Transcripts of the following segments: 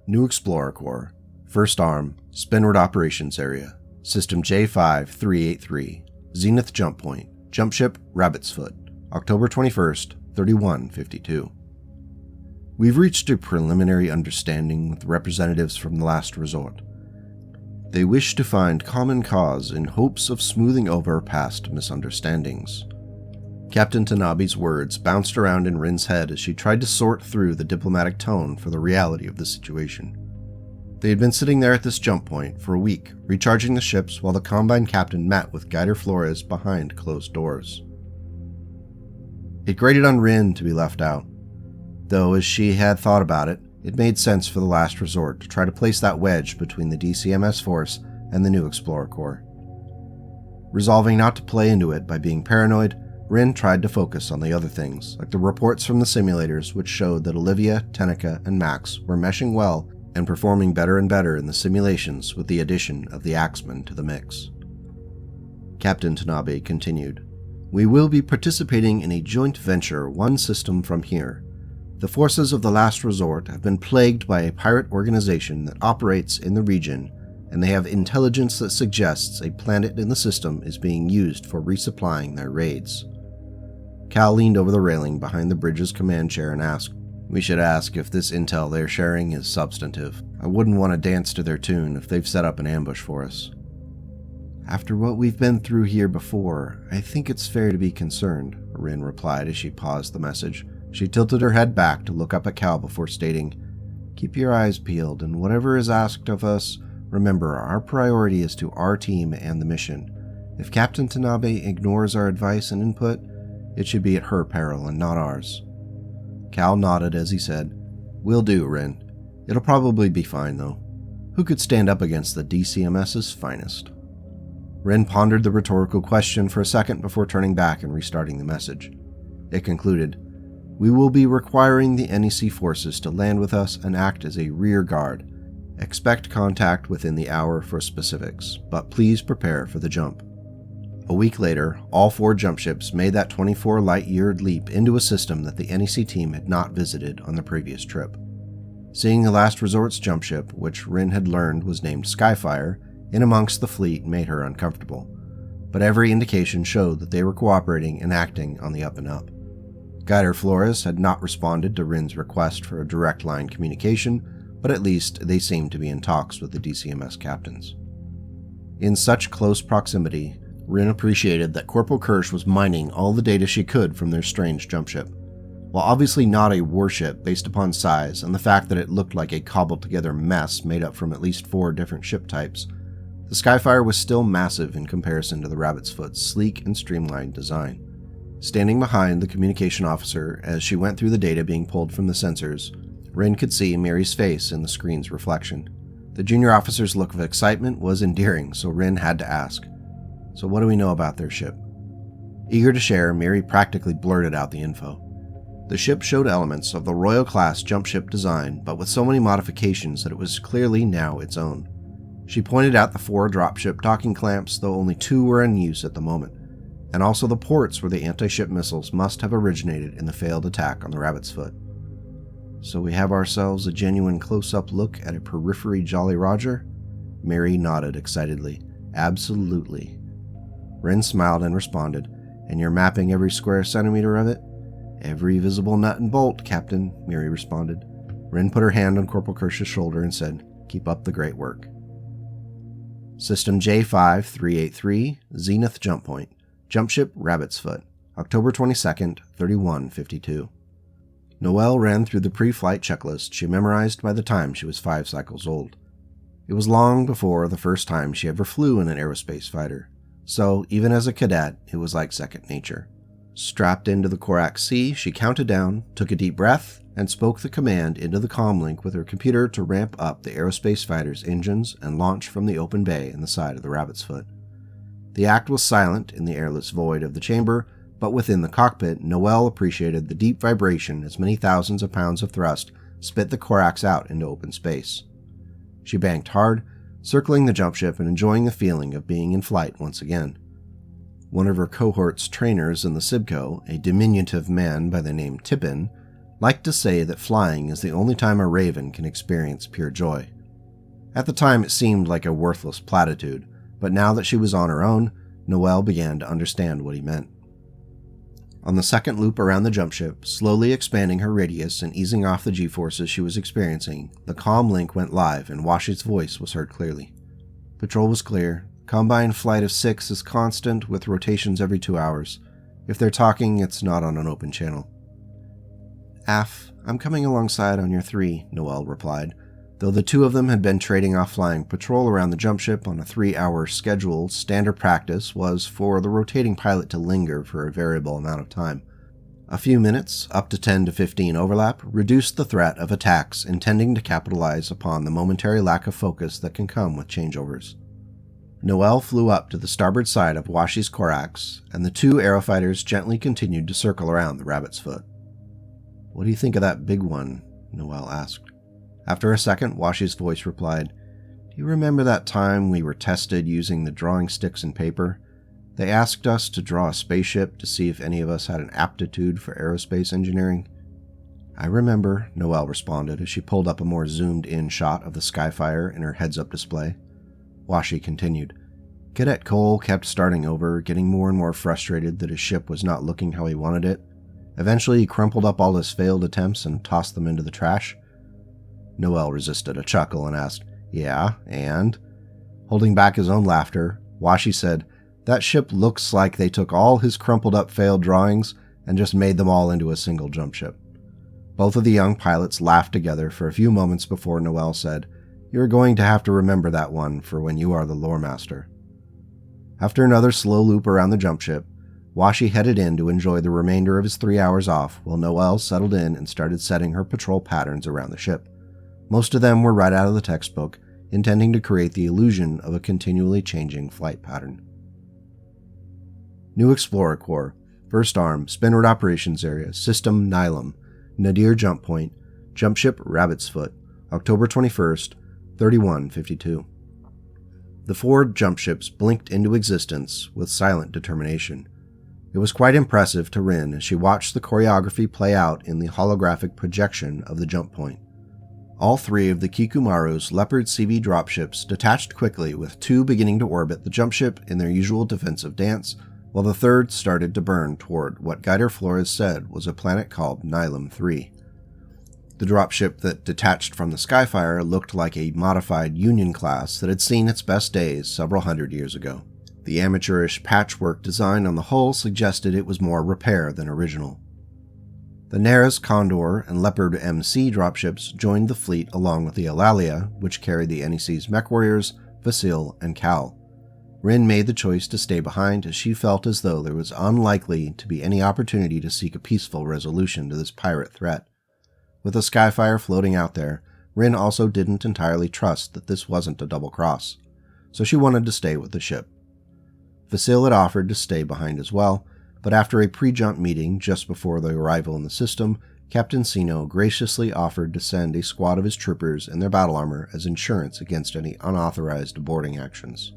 New Explorer Corps, First Arm, Spinward Operations Area, System J5383, Zenith Jump Point, Jump Ship Rabbit's Foot, October 21st, 3152. We've reached a preliminary understanding with representatives from the Last Resort. They wish to find common cause in hopes of smoothing over past misunderstandings. Captain Tanabe's words bounced around in Rin's head as she tried to sort through the diplomatic tone for the reality of the situation. They had been sitting there at this jump point for a week, recharging the ships while the Combine captain met with Guider Flores behind closed doors. It grated on Rin to be left out, though as she had thought about it, it made sense for the Last Resort to try to place that wedge between the DCMS force and the New Explorer Corps. Resolving not to play into it by being paranoid, Rin tried to focus on the other things, like the reports from the simulators which showed that Olivia, Tenica, and Max were meshing well and performing better and better in the simulations with the addition of the Axeman to the mix. Captain Tanabe continued, "We will be participating in a joint venture one system from here. The forces of the Last Resort have been plagued by a pirate organization that operates in the region, and they have intelligence that suggests a planet in the system is being used for resupplying their raids." Cal leaned over the railing behind the bridge's command chair and asked, "We should ask if this intel they're sharing is substantive. I wouldn't want to dance to their tune if they've set up an ambush for us." "After what we've been through here before, I think it's fair to be concerned," Rin replied as she paused the message. She tilted her head back to look up at Cal before stating, "Keep your eyes peeled, and whatever is asked of us, remember our priority is to our team and the mission. If Captain Tanabe ignores our advice and input, it should be at her peril and not ours." Cal nodded as he said, "Will do, Rin. It'll probably be fine, though. Who could stand up against the DCMS's finest?" Rin pondered the rhetorical question for a second before turning back and restarting the message. It concluded, "We will be requiring the NEC forces to land with us and act as a rear guard. Expect contact within the hour for specifics, but please prepare for the jump." A week later, all 4 jump ships made that 24 light-year leap into a system that the NEC team had not visited on the previous trip. Seeing the Last Resort's jump ship, which Rin had learned was named Skyfire, in amongst the fleet made her uncomfortable, but every indication showed that they were cooperating and acting on the up and up. Guider Flores had not responded to Rin's request for a direct line communication, but at least they seemed to be in talks with the DCMS captains. In such close proximity, Rin appreciated that Corporal Kirsch was mining all the data she could from their strange jump ship. While obviously not a warship based upon size and the fact that it looked like a cobbled-together mess made up from at least 4 different ship types, the Skyfire was still massive in comparison to the Rabbit's Foot's sleek and streamlined design. Standing behind the communication officer as she went through the data being pulled from the sensors, Rin could see Mary's face in the screen's reflection. The junior officer's look of excitement was endearing, so Rin had to ask, "So what do we know about their ship?" Eager to share, Mary practically blurted out the info. The ship showed elements of the Royal-class jump ship design, but with so many modifications that it was clearly now its own. She pointed out the 4 dropship docking clamps, though only 2 were in use at the moment, and also the ports where the anti-ship missiles must have originated in the failed attack on the Rabbit's Foot. "So we have ourselves a genuine close-up look at a periphery Jolly Roger?" Mary nodded excitedly. "Absolutely." Rin smiled and responded, "And you're mapping every square centimeter of it?" "Every visible nut and bolt, Captain," Mary responded. Rin put her hand on Corporal Kirsch's shoulder and said, "Keep up the great work." System J5383, Zenith Jump Point, Jump Ship Rabbit's Foot, October 22nd, 3152. Noelle ran through the pre-flight checklist she memorized by the time she was 5 cycles old. It was long before the first time she ever flew in an aerospace fighter, so even as a cadet, it was like second nature. Strapped into the Corax C, she counted down, took a deep breath, and spoke the command into the comlink with her computer to ramp up the aerospace fighter's engines and launch from the open bay in the side of the Rabbit's Foot. The act was silent in the airless void of the chamber, but within the cockpit, Noelle appreciated the deep vibration as many thousands of pounds of thrust spit the Corax out into open space. She banked hard, circling the jump ship and enjoying the feeling of being in flight once again. One of her cohort's trainers in the Sibco, a diminutive man by the name Tippin, like to say that flying is the only time a raven can experience pure joy. At the time it seemed like a worthless platitude, but now that she was on her own, Noelle began to understand what he meant. On the second loop around the jump ship, slowly expanding her radius and easing off the G-forces she was experiencing, the comm link went live and Washi's voice was heard clearly. Patrol was clear. Combined flight of 6 is constant with rotations every 2 hours. If they're talking, it's not on an open channel. "Af, I'm coming alongside on your 3, Noelle replied, though the two of them had been trading off flying patrol around the jump ship on a 3-hour schedule. Standard practice was for the rotating pilot to linger for a variable amount of time. A few minutes, up to 10 to 15 overlap, reduced the threat of attacks intending to capitalize upon the momentary lack of focus that can come with changeovers. Noelle flew up to the starboard side of Washi's Corax, and the two aerofighters gently continued to circle around the Rabbit's Foot. "What do you think of that big one?" Noelle asked. After a second, Washi's voice replied, "Do you remember that time we were tested using the drawing sticks and paper? They asked us to draw a spaceship to see if any of us had an aptitude for aerospace engineering." "I remember," Noelle responded as she pulled up a more zoomed-in shot of the Skyfire in her heads-up display. Washi continued. Cadet Cole kept starting over, getting more and more frustrated that his ship was not looking how he wanted it. Eventually, he crumpled up all his failed attempts and tossed them into the trash. Noelle resisted a chuckle and asked, "Yeah, and?" Holding back his own laughter, Washi said, "That ship looks like they took all his crumpled up failed drawings and just made them all into a single jump ship." Both of the young pilots laughed together for a few moments before Noelle said, "You're going to have to remember that one for when you are the lore master." After another slow loop around the jump ship, Washi headed in to enjoy the remainder of his 3 hours off while Noelle settled in and started setting her patrol patterns around the ship. Most of them were right out of the textbook, intending to create the illusion of a continually changing flight pattern. New Explorer Corps, First Arm, Spinward Operations Area, System Nilam, Nadir Jump Point, Jump Ship Rabbit's Foot, October 21st, 3152. The 4 jump ships blinked into existence with silent determination. It was quite impressive to Rin as she watched the choreography play out in the holographic projection of the jump point. All 3 of the Kikumaru's Leopard CV dropships detached quickly, with 2 beginning to orbit the jump ship in their usual defensive dance, while the third started to burn toward what Guider Flores said was a planet called Nilam 3. The dropship that detached from the Skyfire looked like a modified Union class that had seen its best days several hundred years ago. The amateurish patchwork design on the hull suggested it was more repair than original. The Nereus Condor and Leopard MC dropships joined the fleet along with the Eulalia, which carried the NEC's Mechwarriors, Vasile, and Cal. Rin made the choice to stay behind as she felt as though there was unlikely to be any opportunity to seek a peaceful resolution to this pirate threat. With the Skyfire floating out there, Rin also didn't entirely trust that this wasn't a double cross, so she wanted to stay with the ship. Vasile had offered to stay behind as well, but after a pre-jump meeting just before the arrival in the system, Captain Sino graciously offered to send a squad of his troopers in their battle armor as insurance against any unauthorized boarding actions.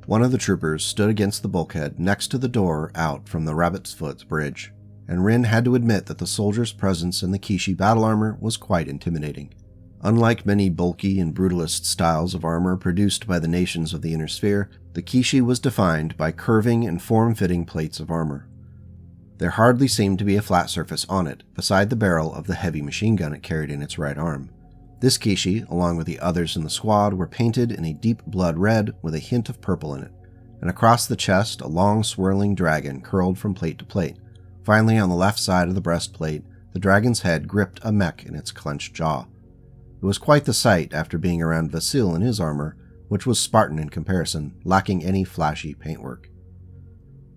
One of the troopers stood against the bulkhead next to the door out from the Rabbit's Foot bridge, and Rin had to admit that the soldier's presence in the Kishi battle armor was quite intimidating. Unlike many bulky and brutalist styles of armor produced by the nations of the Inner Sphere, the Kishi was defined by curving and form-fitting plates of armor. There hardly seemed to be a flat surface on it, beside the barrel of the heavy machine gun it carried in its right arm. This Kishi, along with the others in the squad, were painted in a deep blood red with a hint of purple in it, and across the chest a long swirling dragon curled from plate to plate. Finally, on the left side of the breastplate, the dragon's head gripped a mech in its clenched jaw. It was quite the sight after being around Vasile in his armor, which was Spartan in comparison, lacking any flashy paintwork.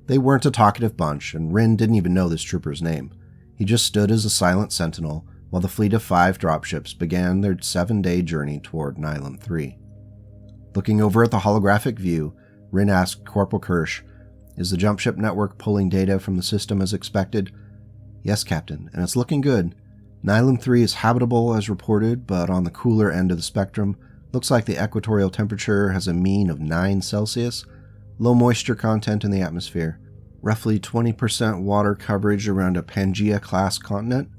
They weren't a talkative bunch, and Rin didn't even know this trooper's name. He just stood as a silent sentinel while the fleet of 5 dropships began their 7-day journey toward Nilam 3. Looking over at the holographic view, Rin asked Corporal Kirsch, "Is the jump ship network pulling data from the system as expected?" "Yes, Captain, and it's looking good. Nilam 3 is habitable as reported, but on the cooler end of the spectrum. Looks like the equatorial temperature has a mean of 9 Celsius, low moisture content in the atmosphere, roughly 20% water coverage around a Pangea-class continent."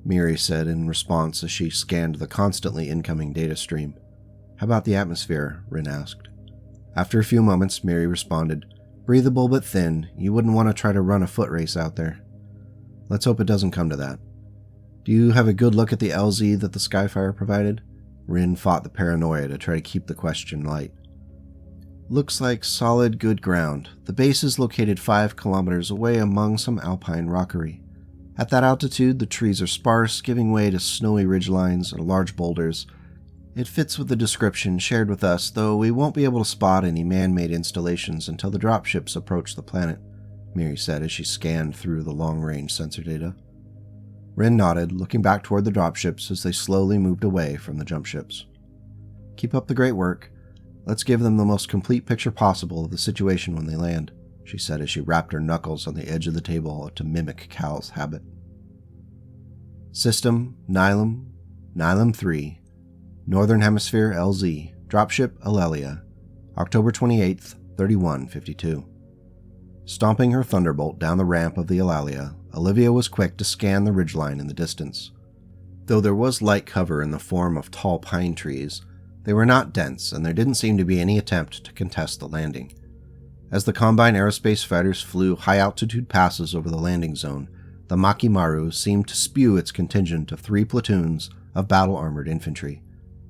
Miri said in response as she scanned the constantly incoming data stream. How about the atmosphere? Rin asked. After a few moments, Miri responded, breathable but thin. You wouldn't want to try to run a foot race out there. Let's hope it doesn't come to that. Do you have a good look at the LZ that the Skyfire provided? Rin fought the paranoia to try to keep the question light. Looks like solid, good ground. The base is located 5 kilometers away among some alpine rockery. At that altitude, the trees are sparse, giving way to snowy ridgelines and large boulders. It fits with the description shared with us, though we won't be able to spot any man-made installations until the dropships approach the planet, Miri said as she scanned through the long-range sensor data. Rin nodded, looking back toward the dropships as they slowly moved away from the jump ships. Keep up the great work. Let's give them the most complete picture possible of the situation when they land, she said as she wrapped her knuckles on the edge of the table to mimic Cal's habit. System, Nilam, Nilam 3, Northern Hemisphere LZ, Dropship Alelia, October 28th, 3152. Stomping her thunderbolt down the ramp of the Alelia, Olivia was quick to scan the ridgeline in the distance. Though there was light cover in the form of tall pine trees, they were not dense and there didn't seem to be any attempt to contest the landing. As the Combine aerospace fighters flew high-altitude passes over the landing zone, the Makimaru seemed to spew its contingent of 3 platoons of battle-armored infantry.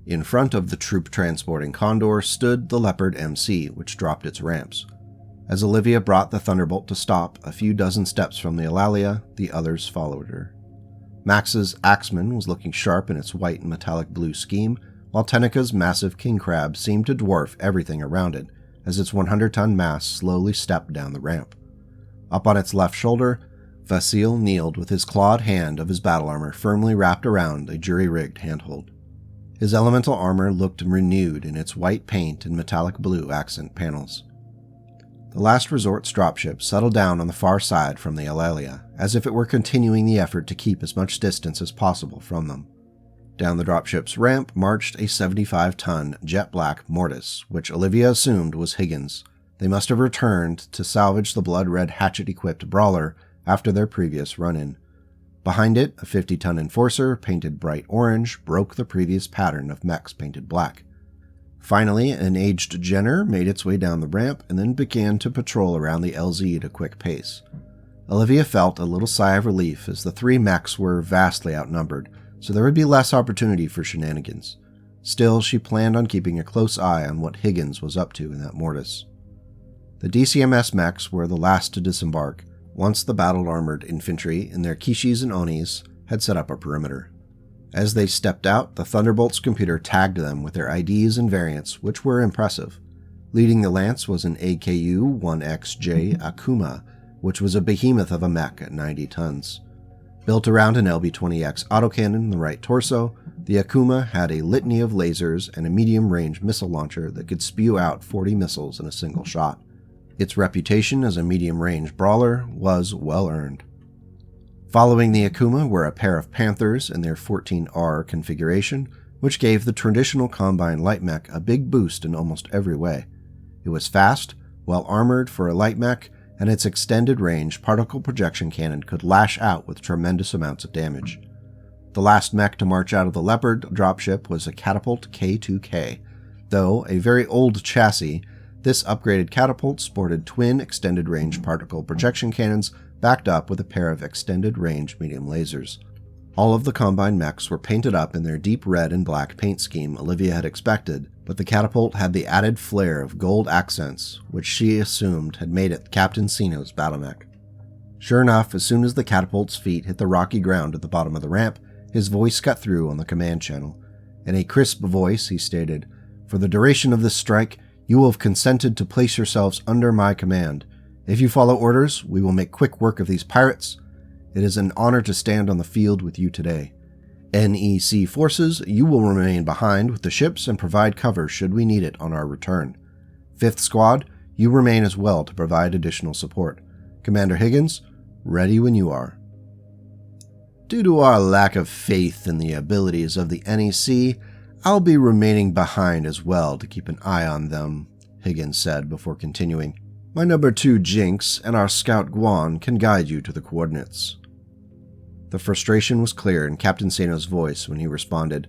In front of the troop-transporting Condor stood the Leopard MC, which dropped its ramps. As Olivia brought the Thunderbolt to stop a few dozen steps from the Eulalia, the others followed her. Max's Axeman was looking sharp in its white and metallic blue scheme, while Tenika's massive king crab seemed to dwarf everything around it as its 100-ton mass slowly stepped down the ramp. Up on its left shoulder, Vasil kneeled with his clawed hand of his battle armor firmly wrapped around a jury-rigged handhold. His elemental armor looked renewed in its white paint and metallic blue accent panels. The Last Resort's dropship settled down on the far side from the Eulalia, as if it were continuing the effort to keep as much distance as possible from them. Down the dropship's ramp marched a 75-ton jet-black Mortis, which Olivia assumed was Higgins. They must have returned to salvage the blood-red hatchet-equipped brawler after their previous run-in. Behind it, a 50-ton Enforcer, painted bright orange, broke the previous pattern of mechs painted black. Finally, an aged Jenner made its way down the ramp and then began to patrol around the LZ at a quick pace. Olivia felt a little sigh of relief as the 3 mechs were vastly outnumbered, so there would be less opportunity for shenanigans. Still, she planned on keeping a close eye on what Higgins was up to in that Mortis. The DCMS mechs were the last to disembark, once the battle-armored infantry in their Kishis and Onis had set up a perimeter. As they stepped out, the Thunderbolt's computer tagged them with their IDs and variants, which were impressive. Leading the lance was an AKU-1XJ Akuma, which was a behemoth of a mech at 90 tons. Built around an LB-20X autocannon in the right torso, the Akuma had a litany of lasers and a medium-range missile launcher that could spew out 40 missiles in a single shot. Its reputation as a medium-range brawler was well-earned. Following the Akuma were a pair of Panthers in their 14R configuration, which gave the traditional Combine light mech a big boost in almost every way. It was fast, well-armored for a light mech, and its extended-range particle projection cannon could lash out with tremendous amounts of damage. The last mech to march out of the Leopard dropship was a Catapult K2K. Though a very old chassis, this upgraded catapult sported twin extended-range particle projection cannons backed up with a pair of extended-range medium lasers. All of the Combine mechs were painted up in their deep red and black paint scheme Olivia had expected, but the catapult had the added flair of gold accents, which she assumed had made it Captain Sino's battle mech. Sure enough, as soon as the catapult's feet hit the rocky ground at the bottom of the ramp, his voice cut through on the command channel. In a crisp voice, he stated, "For the duration of this strike, you will have consented to place yourselves under my command. If you follow orders, we will make quick work of these pirates. It is an honor to stand on the field with you today. NEC forces, you will remain behind with the ships and provide cover should we need it on our return. 5th Squad, you remain as well to provide additional support. Commander Higgins, ready when you are." "Due to our lack of faith in the abilities of the NEC, I'll be remaining behind as well to keep an eye on them," Higgins said before continuing. "My number 2 Jinx and our scout Guan can guide you to the coordinates." The frustration was clear in Captain Sano's voice when he responded,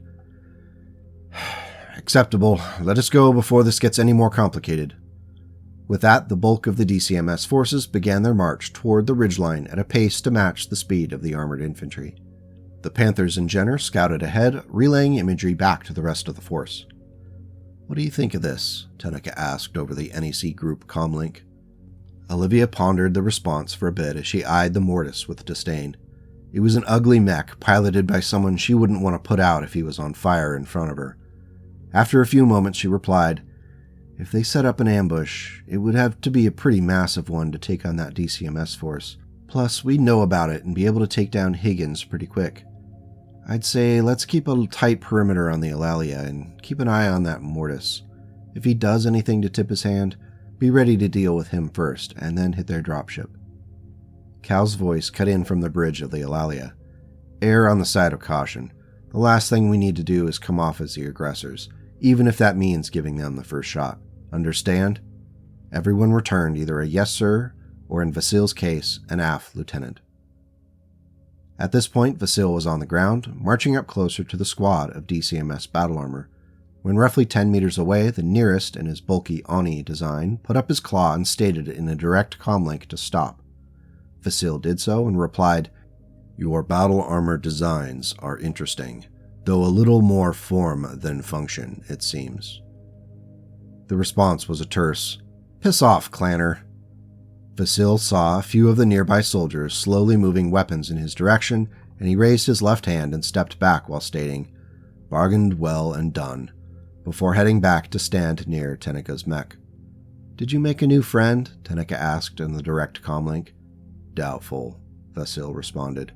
"Acceptable. Let us go before this gets any more complicated." With that, the bulk of the DCMS forces began their march toward the ridgeline at a pace to match the speed of the armored infantry. The Panthers and Jenner scouted ahead, relaying imagery back to the rest of the force. "What do you think of this?" Tenica asked over the NEC group comlink. Olivia pondered the response for a bit as she eyed the Mortis with disdain. It was an ugly mech piloted by someone she wouldn't want to put out if he was on fire in front of her. After a few moments, she replied, "If they set up an ambush, it would have to be a pretty massive one to take on that DCMS force. Plus, we'd know about it and be able to take down Higgins pretty quick. I'd say let's keep a tight perimeter on the Eulalia and keep an eye on that Mortis. If he does anything to tip his hand, be ready to deal with him first and then hit their dropship." Cal's voice cut in from the bridge of the Eulalia. "Err on the side of caution. The last thing we need to do is come off as the aggressors, even if that means giving them the first shot. Understand?" Everyone returned either a yes sir, or in Vasil's case, an aft lieutenant. At this point, Vasil was on the ground, marching up closer to the squad of DCMS battle armor. When roughly 10 meters away, the nearest, in his bulky Oni design, put up his claw and stated in a direct comlink to stop. Vasil did so and replied, "Your battle armor designs are interesting, though a little more form than function, it seems." The response was a terse, "Piss off, clanner." Vasil saw a few of the nearby soldiers slowly moving weapons in his direction, and he raised his left hand and stepped back while stating, "Bargained well and done," before heading back to stand near Tenica's mech. "Did you make a new friend?" Tenica asked in the direct comlink. "Doubtful," Vasil responded.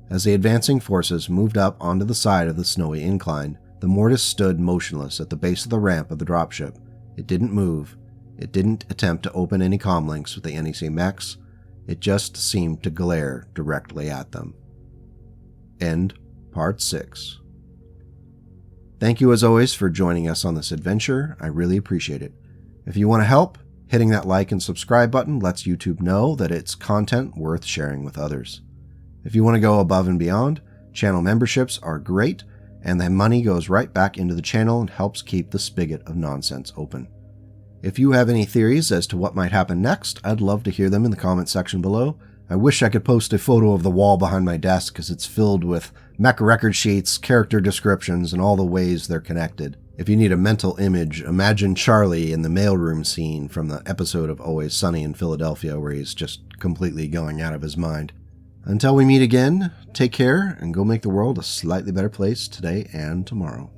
As the advancing forces moved up onto the side of the snowy incline, the Mortis stood motionless at the base of the ramp of the dropship. It didn't move. It didn't attempt to open any comlinks with the NEC mechs. It just seemed to glare directly at them. End Part 6. Thank you as always for joining us on this adventure. I really appreciate it. If you want to help, hitting that like and subscribe button lets YouTube know that it's content worth sharing with others. If you want to go above and beyond, channel memberships are great, and the money goes right back into the channel and helps keep the spigot of nonsense open. If you have any theories as to what might happen next, I'd love to hear them in the comment section below. I wish I could post a photo of the wall behind my desk because it's filled with mech record sheets, character descriptions, and all the ways they're connected. If you need a mental image, imagine Charlie in the mailroom scene from the episode of Always Sunny in Philadelphia where he's just completely going out of his mind. Until we meet again, take care and go make the world a slightly better place today and tomorrow.